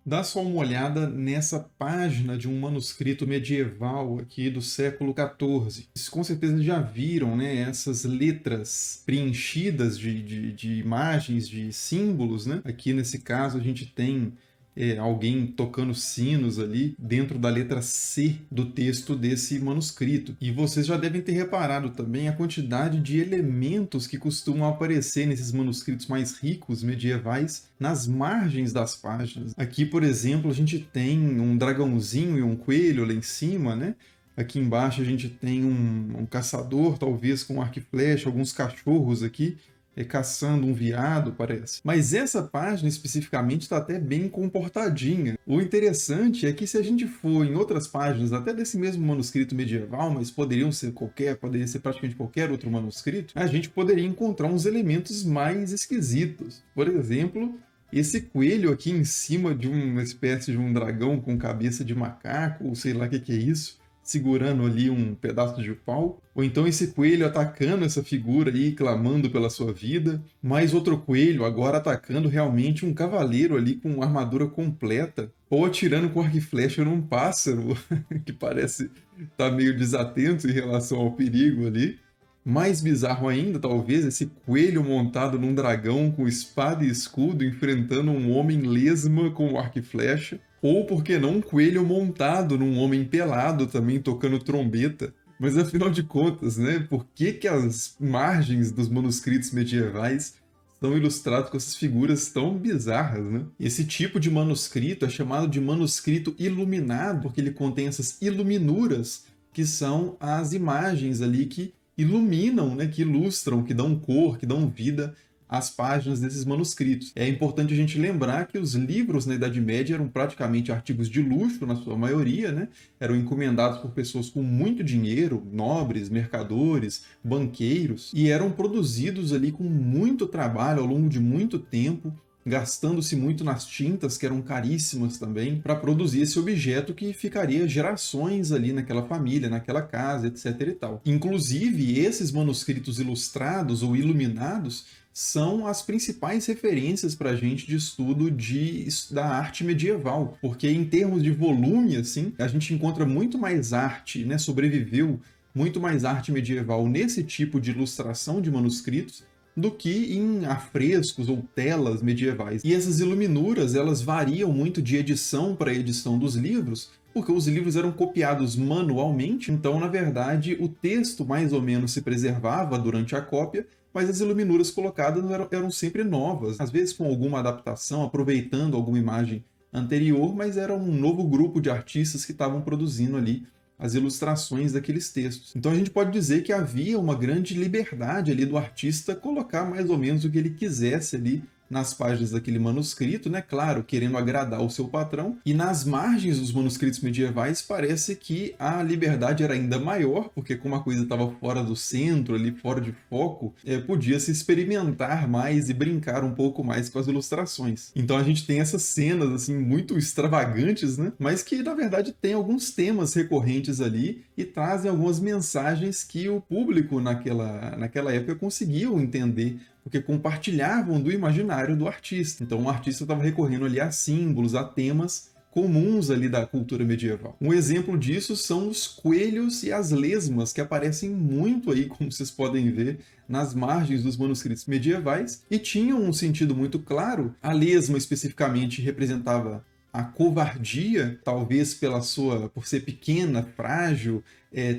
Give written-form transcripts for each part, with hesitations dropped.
Dá só uma olhada nessa página de um manuscrito medieval aqui do século XIV. Vocês com certeza já viram, né, essas letras preenchidas de imagens, de símbolos, né? Aqui nesse caso a gente tem alguém tocando sinos ali dentro da letra C do texto desse manuscrito. E vocês já devem ter reparado também a quantidade de elementos que costumam aparecer nesses manuscritos mais ricos medievais nas margens das páginas. Aqui, por exemplo, a gente tem um dragãozinho e um coelho lá em cima, né? Aqui embaixo a gente tem um caçador, talvez com arco e flecha, alguns cachorros aqui caçando um veado, parece. Mas essa página especificamente está até bem comportadinha. O interessante é que se a gente for em outras páginas, até desse mesmo manuscrito medieval, mas poderia ser praticamente qualquer outro manuscrito, a gente poderia encontrar uns elementos mais esquisitos. Por exemplo, esse coelho aqui em cima de uma espécie de um dragão com cabeça de macaco, ou sei lá o que é isso, segurando ali um pedaço de pau, ou então esse coelho atacando essa figura aí, clamando pela sua vida, mais outro coelho agora atacando realmente um cavaleiro ali com uma armadura completa, ou atirando com arco e flecha num pássaro, que parece estar meio desatento em relação ao perigo ali. Mais bizarro ainda, talvez, esse coelho montado num dragão com espada e escudo enfrentando um homem lesma com arco e flecha. Ou, por que não, um coelho montado num homem pelado também tocando trombeta. Mas afinal de contas, né, por que que as margens dos manuscritos medievais são ilustrados com essas figuras tão bizarras, né? Esse tipo de manuscrito é chamado de manuscrito iluminado, porque ele contém essas iluminuras, que são as imagens ali que iluminam, né, que ilustram, que dão cor, que dão vida às páginas desses manuscritos. É importante a gente lembrar que os livros na Idade Média eram praticamente artigos de luxo, na sua maioria, né? Eram encomendados por pessoas com muito dinheiro, nobres, mercadores, banqueiros, e eram produzidos ali com muito trabalho ao longo de muito tempo, gastando-se muito nas tintas, que eram caríssimas também, para produzir esse objeto que ficaria gerações ali naquela família, naquela casa, etc e tal. Inclusive, esses manuscritos ilustrados ou iluminados são as principais referências para a gente de estudo da arte medieval, porque em termos de volume, assim, a gente encontra muito mais arte, né, sobreviveu muito mais arte medieval nesse tipo de ilustração de manuscritos do que em afrescos ou telas medievais. E essas iluminuras, elas variam muito de edição para edição dos livros, porque os livros eram copiados manualmente, então, na verdade, o texto mais ou menos se preservava durante a cópia, mas as iluminuras colocadas eram sempre novas, às vezes com alguma adaptação, aproveitando alguma imagem anterior, mas era um novo grupo de artistas que estavam produzindo ali as ilustrações daqueles textos. Então a gente pode dizer que havia uma grande liberdade ali do artista colocar mais ou menos o que ele quisesse ali nas páginas daquele manuscrito, né? Claro, querendo agradar o seu patrão. E nas margens dos manuscritos medievais parece que a liberdade era ainda maior, porque como a coisa estava fora do centro, ali fora de foco, podia se experimentar mais e brincar um pouco mais com as ilustrações. Então a gente tem essas cenas assim muito extravagantes, né? Mas que na verdade tem alguns temas recorrentes ali e trazem algumas mensagens que o público naquela época conseguiu entender, porque compartilhavam do imaginário do artista. Então o artista estava recorrendo ali a símbolos, a temas comuns ali da cultura medieval. Um exemplo disso são os coelhos e as lesmas, que aparecem muito aí, como vocês podem ver, nas margens dos manuscritos medievais, e tinham um sentido muito claro. A lesma especificamente representava a covardia, talvez por ser pequena, frágil,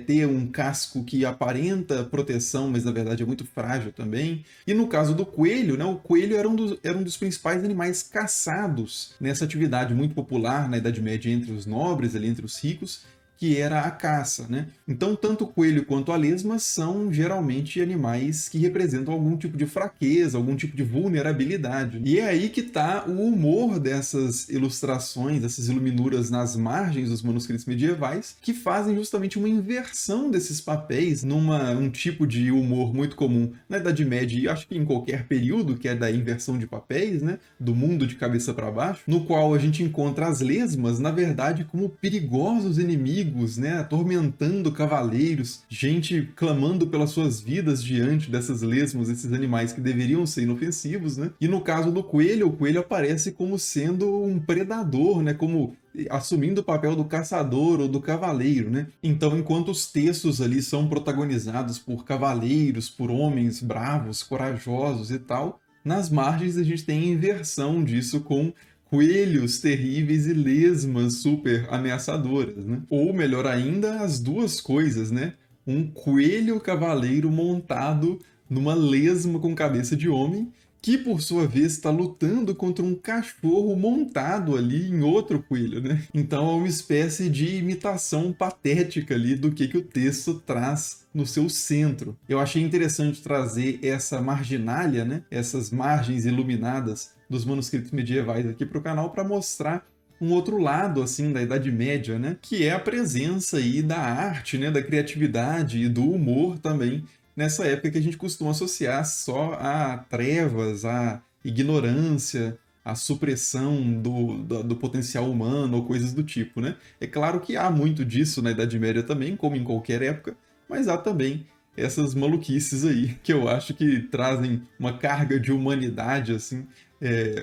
ter um casco que aparenta proteção, mas na verdade é muito frágil também. E no caso do coelho, né, o coelho era um dos principais animais caçados nessa atividade muito popular na Idade Média entre os nobres, ali entre os ricos, que era a caça, né? Então, tanto o coelho quanto a lesma são geralmente animais que representam algum tipo de fraqueza, algum tipo de vulnerabilidade. E é aí que está o humor dessas ilustrações, dessas iluminuras nas margens dos manuscritos medievais, que fazem justamente uma inversão desses papéis um tipo de humor muito comum na Idade Média e acho que em qualquer período, que é da inversão de papéis, né? Do mundo de cabeça para baixo, no qual a gente encontra as lesmas, na verdade, como perigosos inimigos inimigos, né, atormentando cavaleiros, gente clamando pelas suas vidas diante dessas lesmas, esses animais que deveriam ser inofensivos, né? E no caso do coelho, o coelho aparece como sendo um predador, né, como assumindo o papel do caçador ou do cavaleiro, né? Então, enquanto os textos ali são protagonizados por cavaleiros, por homens bravos, corajosos e tal, nas margens a gente tem a inversão disso com coelhos terríveis e lesmas super ameaçadoras, né? Ou melhor ainda, as duas coisas, né? Um coelho cavaleiro montado numa lesma com cabeça de homem, que por sua vez está lutando contra um cachorro montado ali em outro coelho, né? Então é uma espécie de imitação patética ali do que o texto traz no seu centro. Eu achei interessante trazer essa marginalia, né? Essas margens iluminadas dos manuscritos medievais aqui para o canal para mostrar um outro lado assim da Idade Média, né? Que é a presença aí da arte, né? Da criatividade e do humor também nessa época que a gente costuma associar só a trevas, a ignorância, a supressão do potencial humano ou coisas do tipo, né? É claro que há muito disso na Idade Média também, como em qualquer época, mas há também essas maluquices aí, que eu acho que trazem uma carga de humanidade, assim,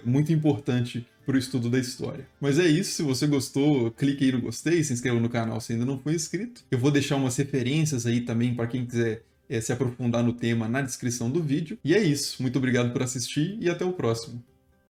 muito importante para o estudo da história. Mas é isso, se você gostou, clique aí no gostei, se inscreva no canal se ainda não for inscrito. Eu vou deixar umas referências aí também para quem quiser se aprofundar no tema na descrição do vídeo. E é isso, muito obrigado por assistir e até o próximo.